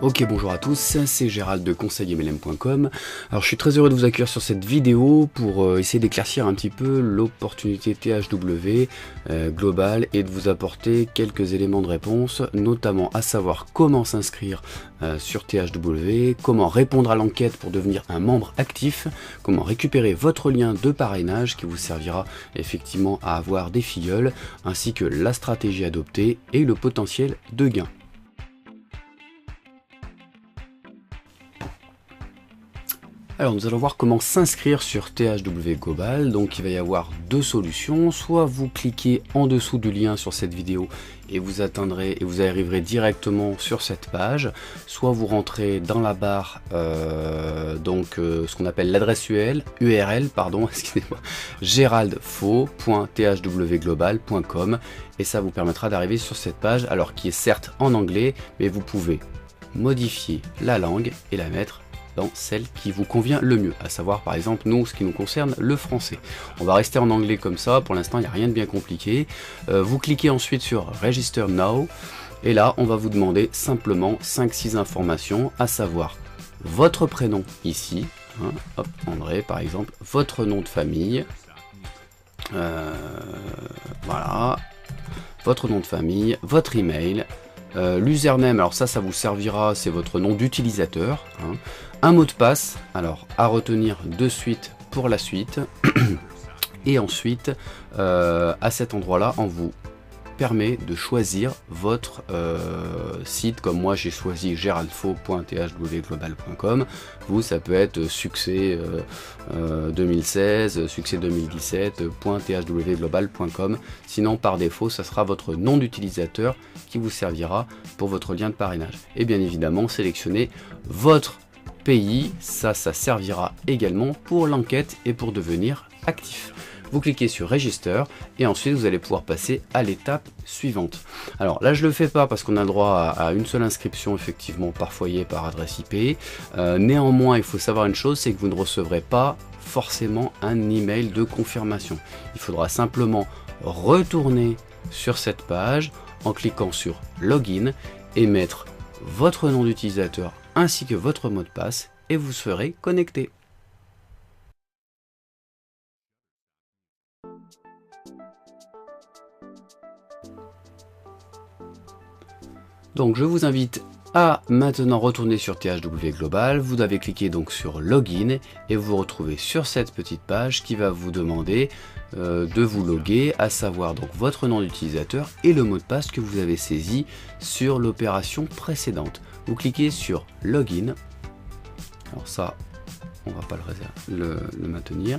Ok, bonjour à tous, c'est Gérald de conseilmlm.com. Alors je suis très heureux de vous accueillir sur cette vidéo pour essayer d'éclaircir un petit peu l'opportunité THW globale et de vous apporter quelques éléments de réponse, notamment à savoir comment s'inscrire sur THW, comment répondre à l'enquête pour devenir un membre actif, comment récupérer votre lien de parrainage qui vous servira effectivement à avoir des filleuls, ainsi que la stratégie adoptée et le potentiel de gain. Alors nous allons voir comment s'inscrire sur THW Global. Donc il va y avoir deux solutions, soit vous cliquez en dessous du lien sur cette vidéo et vous atteindrez et vous arriverez directement sur cette page, soit vous rentrez dans la barre ce qu'on appelle l'adresse URL, excusez-moi, geraldfaux.thwglobal.com et ça vous permettra d'arriver sur cette page, alors qui est certes en anglais, mais vous pouvez modifier la langue et la mettre dans celle qui vous convient le mieux, à savoir par exemple nous, ce qui nous concerne, le français. On va rester en anglais comme ça, pour l'instant il n'y a rien de bien compliqué. Vous cliquez ensuite sur Register Now, et là on va vous demander simplement 5-6 informations, à savoir votre prénom ici, hop, André par exemple, votre nom de famille, voilà, votre nom de famille, votre email, l'username, alors ça vous servira, c'est votre nom d'utilisateur, un mot de passe, alors à retenir de suite pour la suite, et ensuite à cet endroit là on vous permet de choisir votre site, comme moi j'ai choisi geraldfaux.thwglobal.com. vous ça peut être succès 2016, succès 2017.thwglobal.com. sinon par défaut ça sera votre nom d'utilisateur qui vous servira pour votre lien de parrainage, et bien évidemment sélectionnez votre pays, ça servira également pour l'enquête et pour devenir actif. Vous cliquez sur Register et ensuite vous allez pouvoir passer à l'étape suivante. Alors là je le fais pas parce qu'on a le droit à une seule inscription effectivement par foyer, par adresse IP. Néanmoins il faut savoir une chose, c'est que vous ne recevrez pas forcément un email de confirmation. Il faudra simplement retourner sur cette page en cliquant sur Login et mettre votre nom d'utilisateur ainsi que votre mot de passe et vous serez connecté. Donc je vous invite à maintenant retourner sur THW Global. Vous avez cliqué donc sur Login et vous vous retrouvez sur cette petite page qui va vous demander de vous loguer, à savoir donc votre nom d'utilisateur et le mot de passe que vous avez saisi sur l'opération précédente. Vous cliquez sur Login. Alors ça, on va pas le maintenir.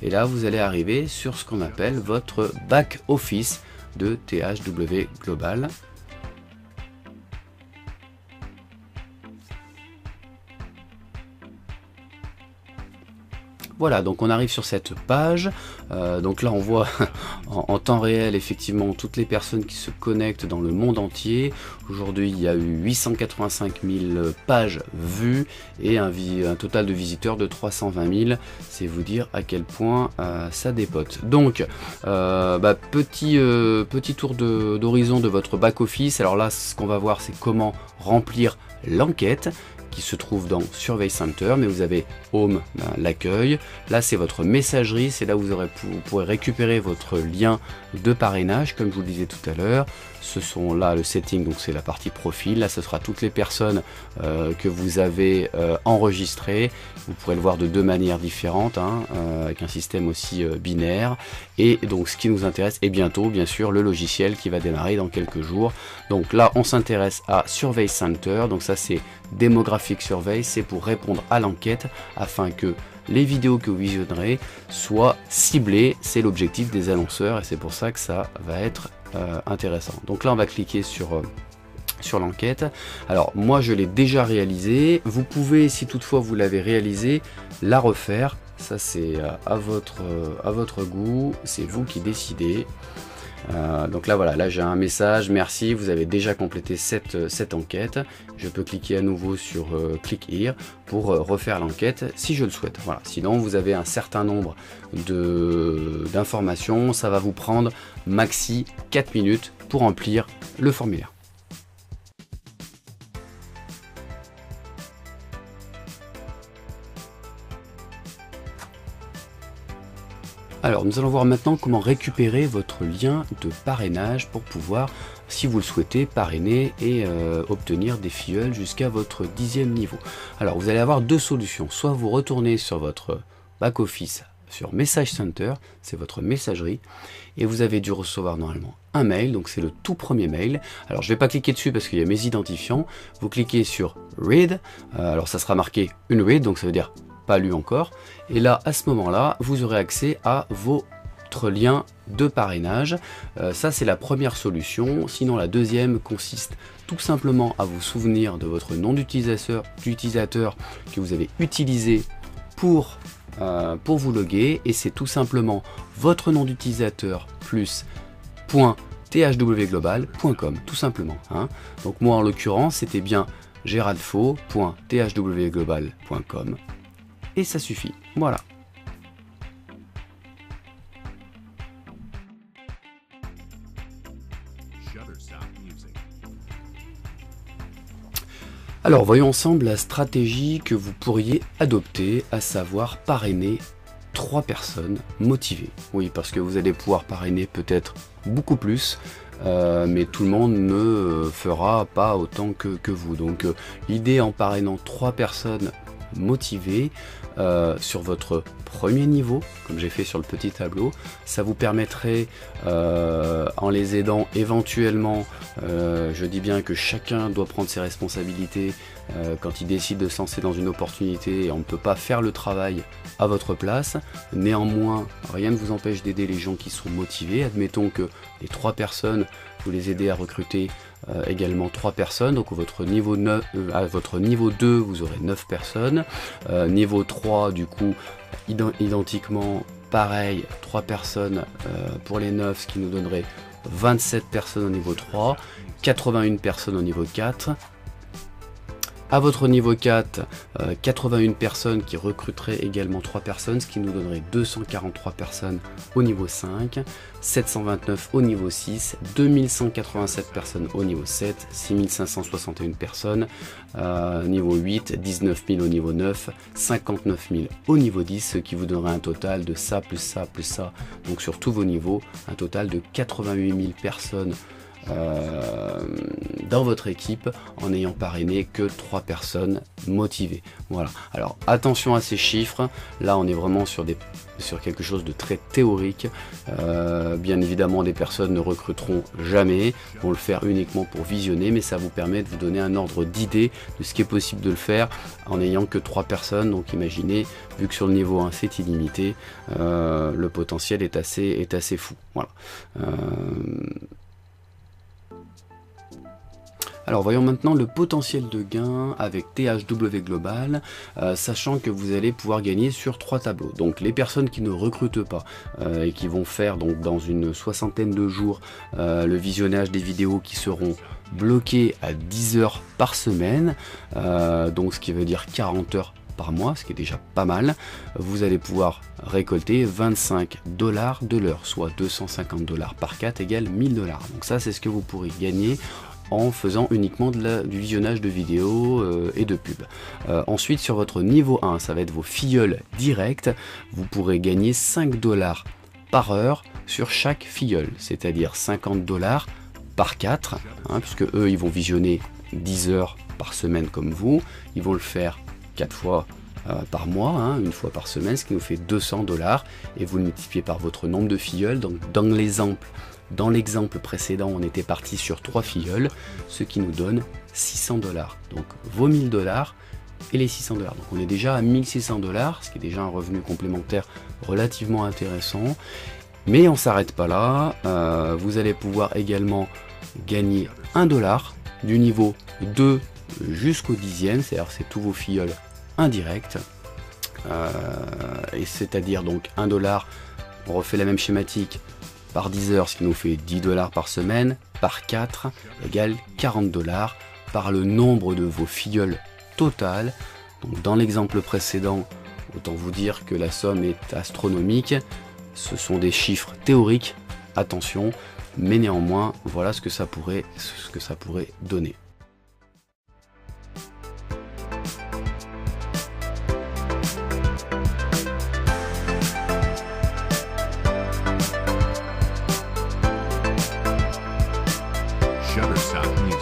Et là, vous allez arriver sur ce qu'on appelle votre back office de THW Global. Voilà, donc on arrive sur cette page, donc là on voit en temps réel effectivement toutes les personnes qui se connectent dans le monde entier. Aujourd'hui il y a eu 885 000 pages vues et un total de visiteurs de 320 000, c'est vous dire à quel point ça dépote. Donc petit tour d'horizon de votre back office. Alors là ce qu'on va voir c'est comment remplir l'enquête qui se trouve dans Survey Center, mais vous avez Home, l'accueil, là c'est votre messagerie, c'est là où vous pourrez récupérer votre lien de parrainage, comme je vous le disais tout à l'heure. Ce sont là le setting, donc c'est la partie profil, là ce sera toutes les personnes que vous avez enregistrées. Vous pourrez le voir de deux manières différentes, avec un système aussi binaire, et donc ce qui nous intéresse est bientôt bien sûr le logiciel qui va démarrer dans quelques jours. Donc là on s'intéresse à Survey Center, donc ça c'est Demographic Survey, c'est pour répondre à l'enquête afin que les vidéos que vous visionnerez soient ciblées. C'est l'objectif des annonceurs et c'est pour ça que ça va être intéressant. Donc là on va cliquer sur l'enquête. Alors moi je l'ai déjà réalisé, vous pouvez, si toutefois vous l'avez réalisé, la refaire. Ça c'est à votre goût, c'est vous qui décidez. Donc là voilà, là j'ai un message, merci, vous avez déjà complété cette enquête. Je peux cliquer à nouveau sur Click Here pour refaire l'enquête si je le souhaite. Voilà. Sinon vous avez un certain nombre d'informations, ça va vous prendre maxi 4 minutes pour remplir le formulaire. Alors, nous allons voir maintenant comment récupérer votre lien de parrainage pour pouvoir, si vous le souhaitez, parrainer et obtenir des filleuls jusqu'à votre 10e niveau. Alors, vous allez avoir deux solutions. Soit vous retournez sur votre back-office, sur Message Center, c'est votre messagerie, et vous avez dû recevoir normalement un mail, donc c'est le tout premier mail. Alors, je ne vais pas cliquer dessus parce qu'il y a mes identifiants. Vous cliquez sur Read, alors ça sera marqué une read, donc ça veut dire pas lu encore, et là à ce moment là vous aurez accès à votre lien de parrainage. Ça c'est la première solution. Sinon la deuxième consiste tout simplement à vous souvenir de votre nom d'utilisateur que vous avez utilisé pour vous loguer, et c'est tout simplement votre nom d'utilisateur plus .thwglobal.com tout simplement, hein. Donc moi en l'occurrence c'était bien geraldfo.thwglobal.com et ça suffit, voilà. Alors voyons ensemble la stratégie que vous pourriez adopter, à savoir parrainer 3 personnes motivées. Oui, parce que vous allez pouvoir parrainer peut-être beaucoup plus, mais tout le monde ne fera pas autant que vous. Donc l'idée en parrainant 3 personnes motivées sur votre premier niveau, comme j'ai fait sur le petit tableau, ça vous permettrait, en les aidant éventuellement, je dis bien que chacun doit prendre ses responsabilités quand il décide de se lancer dans une opportunité, et on ne peut pas faire le travail à votre place. Néanmoins, rien ne vous empêche d'aider les gens qui sont motivés. Admettons que les 3 personnes, vous les aidez à recruter également 3 personnes, donc à votre niveau 2 vous aurez 9 personnes, niveau 3 du coup identiquement pareil, 3 personnes pour les 9, ce qui nous donnerait 27 personnes au niveau 3, 81 personnes au niveau 4. À votre niveau 4, 81 personnes qui recruteraient également 3 personnes, ce qui nous donnerait 243 personnes au niveau 5, 729 au niveau 6, 2187 personnes au niveau 7, 6561 personnes niveau 8, 19 000 au niveau 9, 59 000 au niveau 10, ce qui vous donnerait un total de ça, plus ça, plus ça, donc sur tous vos niveaux, un total de 88 000 personnes dans votre équipe en n'ayant parrainé que 3 personnes motivées. Voilà. Alors attention à ces chiffres, là on est vraiment sur quelque chose de très théorique. Bien évidemment des personnes ne recruteront jamais, vont le faire uniquement pour visionner, mais ça vous permet de vous donner un ordre d'idée de ce qui est possible de le faire en n'ayant que 3 personnes. Donc imaginez, vu que sur le niveau 1 c'est illimité, le potentiel est assez fou. Voilà. Alors voyons maintenant le potentiel de gain avec THW Global, sachant que vous allez pouvoir gagner sur 3 tableaux. Donc les personnes qui ne recrutent pas et qui vont faire donc dans une 60aine de jours le visionnage des vidéos qui seront bloquées à 10 heures par semaine, donc ce qui veut dire 40 heures par mois, ce qui est déjà pas mal, vous allez pouvoir récolter 25 $ de l'heure, soit 250 $ par 4 égale 1000 $. Donc ça c'est ce que vous pourrez gagner en faisant uniquement du visionnage de vidéos et de pubs. Ensuite sur votre niveau 1, ça va être vos filleuls directs, vous pourrez gagner 5 $ par heure sur chaque filleul, c'est-à-dire 50 $ par 4, hein, puisque eux ils vont visionner 10 heures par semaine comme vous, ils vont le faire 4 fois par mois, hein, une fois par semaine, ce qui nous fait 200 $, et vous le multipliez par votre nombre de filleuls. Donc dans l'exemple précédent, on était parti sur 3 filleuls, ce qui nous donne 600 $. Donc vos 1000 $ et les 600 $. Donc on est déjà à 1600 $, ce qui est déjà un revenu complémentaire relativement intéressant. Mais on ne s'arrête pas là, vous allez pouvoir également gagner 1 $ du niveau 2 jusqu'au 10e, c'est-à-dire c'est tous vos filleuls indirects. Et c'est-à-dire donc 1 $, on refait la même schématique, par 10 heures, ce qui nous fait 10 $ par semaine, par 4 égale 40 $, par le nombre de vos filleuls total. Donc dans l'exemple précédent, autant vous dire que la somme est astronomique. Ce sont des chiffres théoriques, attention, mais néanmoins, voilà ce que ça pourrait donner. Shutterstock